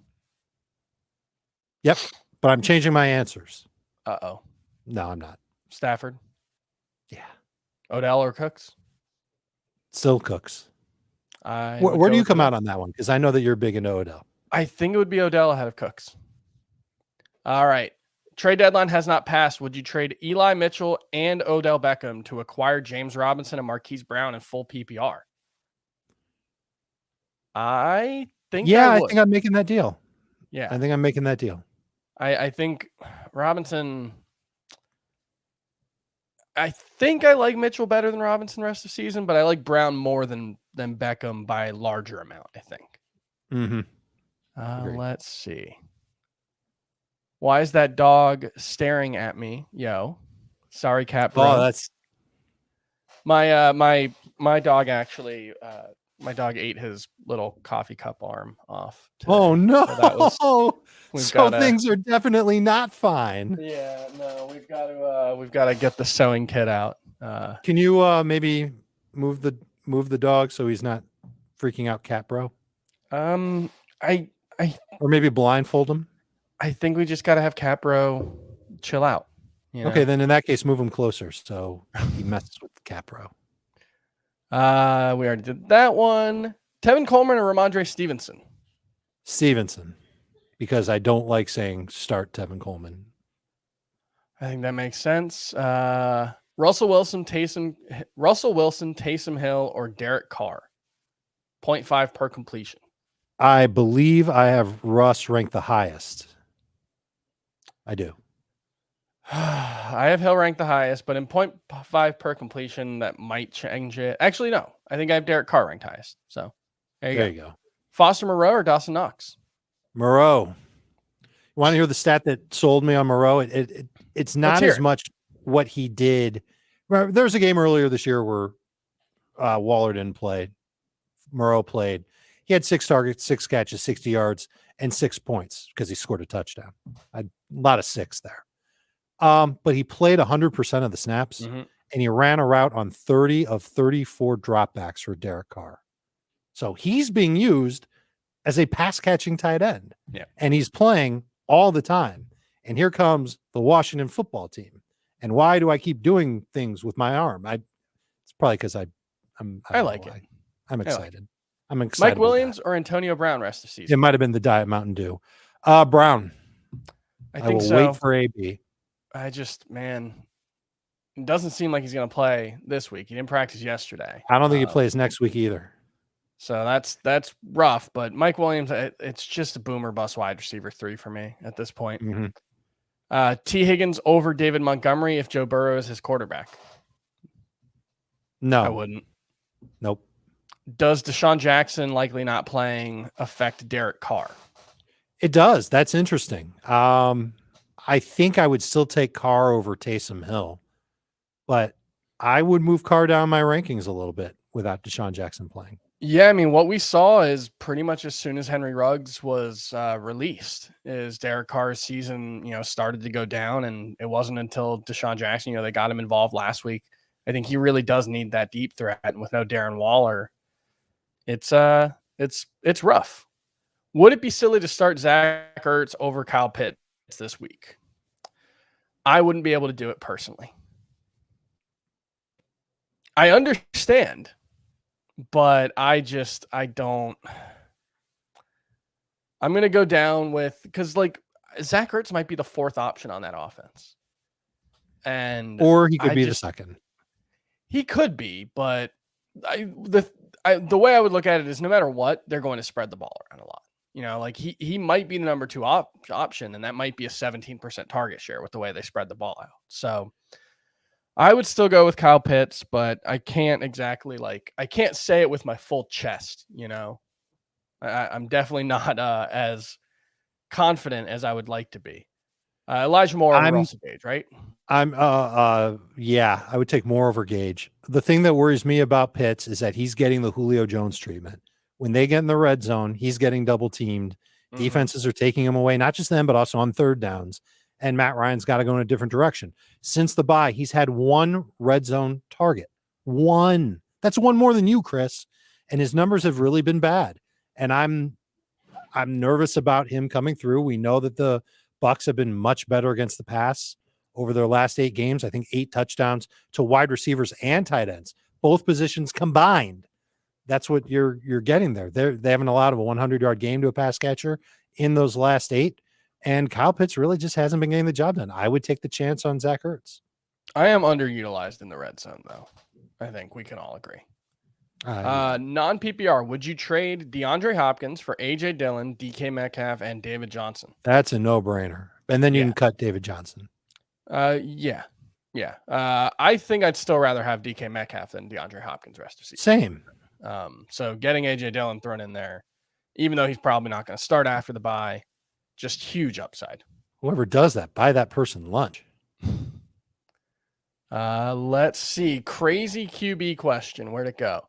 Yep, but I'm changing my answers. Uh-oh. No, I'm not. Stafford? Yeah. Odell or Cooks? Still Cooks. Where do you come out on that one? Because I know that you're big into Odell. I think it would be Odell ahead of Cooks. All right. Trade deadline has not passed. Would you trade Eli Mitchell and Odell Beckham to acquire James Robinson and Marquise Brown in full PPR? I think I think I'm making that deal. Yeah. I think I'm making that deal. I think Robinson. I think I like Mitchell better than Robinson the rest of the season, but I like Brown more than Beckham by a larger amount, I think. Mm-hmm. Let's see. Why is that dog staring at me? Yo. Sorry, cat bro. Oh, that's my dog actually my dog ate his little coffee cup arm off today. Oh no. So things are definitely not fine. Yeah, no, we've got to get the sewing kit out. Can you maybe move the dog so he's not freaking out, cat bro? I Or maybe blindfold him. I think we just got to have cat bro chill out. You know? Okay, then in that case, move him closer so he messes with the cat bro. We already did that one. Tevin Coleman or Ramondre Stevenson? Stevenson, because I don't like saying start Tevin Coleman. I think that makes sense. Russell Wilson, Taysom Hill, or Derek Carr. 0.5 per completion. I believe I have Russ ranked the highest. I do. I have Hill ranked the highest, but in 0.5 per completion, that might change it. Actually, no. I think I have Derek Carr ranked highest. So there you go. Foster Moreau or Dawson Knox? Moreau. You want to hear the stat that sold me on Moreau? It's not as much what he did. There was a game earlier this year where Waller didn't play. Moreau played. He had 6 targets, 6 catches, 60 yards, and 6 points because he scored a touchdown. A lot of 6 there. But he played 100% of the snaps, and he ran a route on 30 of 34 dropbacks for Derek Carr. So he's being used as a pass-catching tight end, and he's playing all the time. And here comes the Washington football team. And why do I keep doing things with my arm? It's probably because I like it. I'm excited. I'm excited. Mike Williams or Antonio Brown rest of season? It might have been the Diet Mountain Dew. Brown. I will wait for AB. It doesn't seem like he's going to play this week. He didn't practice yesterday. I don't think he plays next week either. So that's rough. But Mike Williams, it's just a boomer bust wide receiver 3 for me at this point. T. Higgins over David Montgomery if Joe Burrow is his quarterback. No, I wouldn't. Nope. Does Deshaun Jackson likely not playing affect Derek Carr? It does. That's interesting. I think I would still take Carr over Taysom Hill, but I would move Carr down my rankings a little bit without Deshaun Jackson playing. Yeah, I mean, what we saw is pretty much as soon as Henry Ruggs was released, is Derek Carr's season, started to go down, and it wasn't until Deshaun Jackson, they got him involved last week. I think he really does need that deep threat, and with no Darren Waller, it's rough. Would it be silly to start Zach Ertz over Kyle Pitts this week? I wouldn't be able to do it personally. I understand, but I don't. I'm going to go down with, because Zach Ertz might be the 4th option on that offense. Or he could be the second. He could be, but the way I would look at it is no matter what, they're going to spread the ball around a lot. He might be the number 2 option, and that might be a 17% target share with the way they spread the ball out. So I would still go with Kyle Pitts, but I can't exactly I can't say it with my full chest. I'm definitely not as confident as I would like to be. Elijah Moore over Russell Gage, right? Yeah, I would take Moore over Gage. The thing that worries me about Pitts is that he's getting the Julio Jones treatment. When they get in the red zone, he's getting double teamed. Defenses are taking him away, not just them, but also on 3rd downs. And Matt Ryan's got to go in a different direction. Since the bye, he's had 1 red zone target. 1. That's 1 more than you, Chris. And his numbers have really been bad. And I'm nervous about him coming through. We know that the Bucs have been much better against the pass over their last 8 games. I think 8 touchdowns to wide receivers and tight ends, both positions combined. That's what you're getting there. They haven't allowed a 100-yard game to a pass catcher in those last 8. And Kyle Pitts really just hasn't been getting the job done. I would take the chance on Zach Ertz. I am underutilized in the red zone, though. I think we can all agree. Non PPR. Would you trade DeAndre Hopkins for AJ Dillon, DK Metcalf, and David Johnson? That's a no-brainer. And then you Yeah. can cut David Johnson. Yeah. I think I'd still rather have DK Metcalf than DeAndre Hopkins rest of season. Same. So getting AJ Dillon thrown in there, even though he's probably not going to start after the bye, just huge upside. Whoever does that, buy that person lunch. Let's see. Crazy QB question. Where'd it go?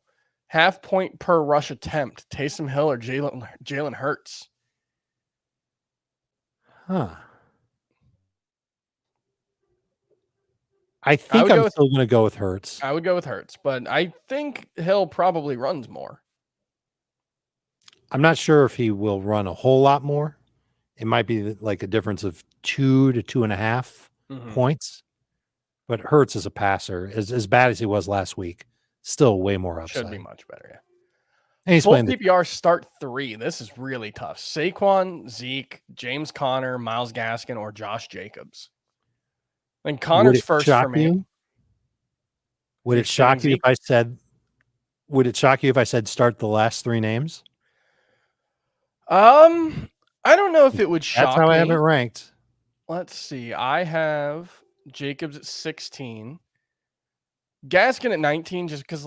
Half point per rush attempt. Taysom Hill or Jalen Hurts? Huh. I think I'm still going to go with Hurts. I would go with Hurts, but I think Hill probably runs more. I'm not sure if he will run a whole lot more. It might be like a difference of 2 to 2.5 points. But Hurts as a passer, as bad as he was last week, still way more upside. Should be much better, yeah. And he's full playing PPR start 3. This is really tough. Saquon, Zeke, James Conner, Myles Gaskin, or Josh Jacobs. And Conner's first for me. Would it shock you if I said? Would it shock you if I said start the last 3 names? I don't know if it would shock me. That's how I have it ranked. Let's see. I have Jacobs at 16. Gaskin at 19, just because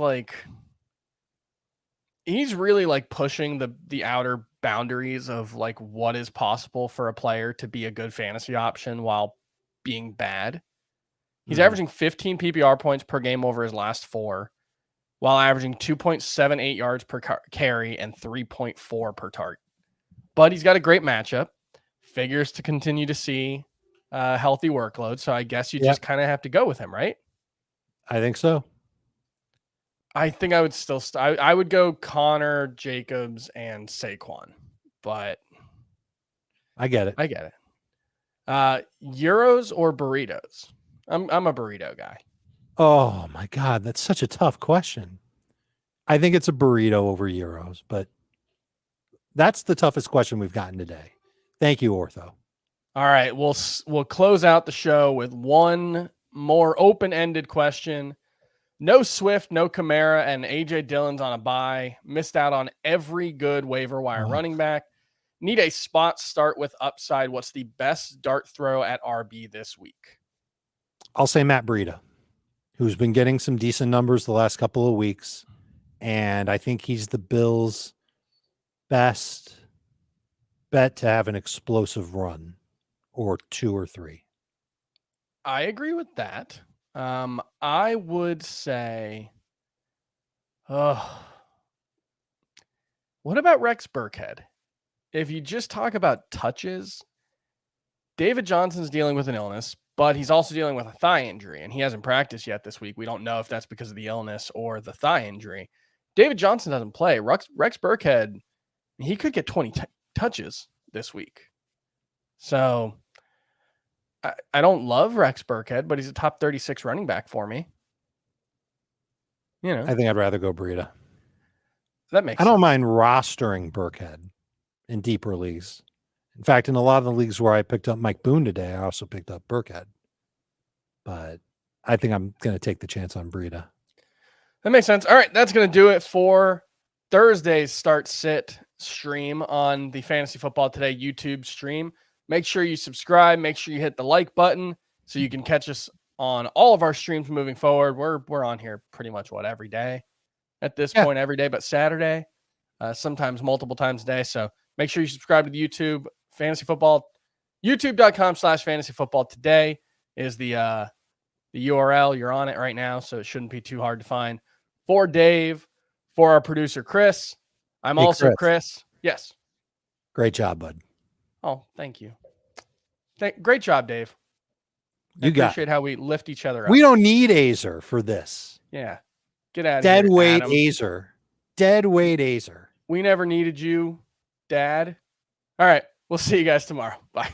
he's really pushing the outer boundaries of what is possible for a player to be a good fantasy option while being bad. He's averaging 15 PPR points per game over his last 4, while averaging 2.78 yards per carry and 3.4 per target. But he's got a great matchup. Figures to continue to see healthy workload. So I guess you just kind of have to go with him, right? I think so. I think I would still I would go Connor, Jacobs, and Saquon, but I get it. Euros or burritos? I'm a burrito guy. Oh my God, that's such a tough question. I think it's a burrito over Euros, but that's the toughest question we've gotten today. Thank you, Ortho. All right, we'll close out the show with one more open-ended question. No Swift, no Kamara, and AJ Dillon's on a bye. Missed out on every good waiver wire running back. Need a spot start with upside. What's the best dart throw at RB this week? I'll say Matt Breida, who's been getting some decent numbers the last couple of weeks. And I think he's the Bills' best bet to have an explosive run or 2 or 3. I agree with that. I would say, what about Rex Burkhead? If you just talk about touches, David Johnson's dealing with an illness, but he's also dealing with a thigh injury, and he hasn't practiced yet this week. We don't know if that's because of the illness or the thigh injury. David Johnson doesn't play. Rex Burkhead, he could get 20 touches this week. So I don't love Rex Burkhead, but he's a top 36 running back for me. I think I'd rather go Breida. That makes sense. I don't mind rostering Burkhead in deeper leagues. In fact, in a lot of the leagues where I picked up Mike Boone today, I also picked up Burkhead. But I think I'm going to take the chance on Breida. That makes sense. All right, that's going to do it for Thursday's Start Sit stream on the Fantasy Football Today YouTube stream. Make sure you subscribe. Make sure you hit the like button so you can catch us on all of our streams moving forward. We're on here pretty much every day at this point, every day but Saturday, sometimes multiple times a day. So make sure you subscribe to the YouTube Fantasy Football. YouTube.com/Fantasy Football Today is the URL. You're on it right now, so it shouldn't be too hard to find. For Dave, for our producer Chris, I'm also Chris. Yes. Great job, bud. Oh, thank you. Great job, Dave. I appreciate how we lift each other up. We don't need Azer for this. Yeah. Get out of here. Dead weight Azer. Dead weight Azer. We never needed you, Dad. All right. We'll see you guys tomorrow. Bye.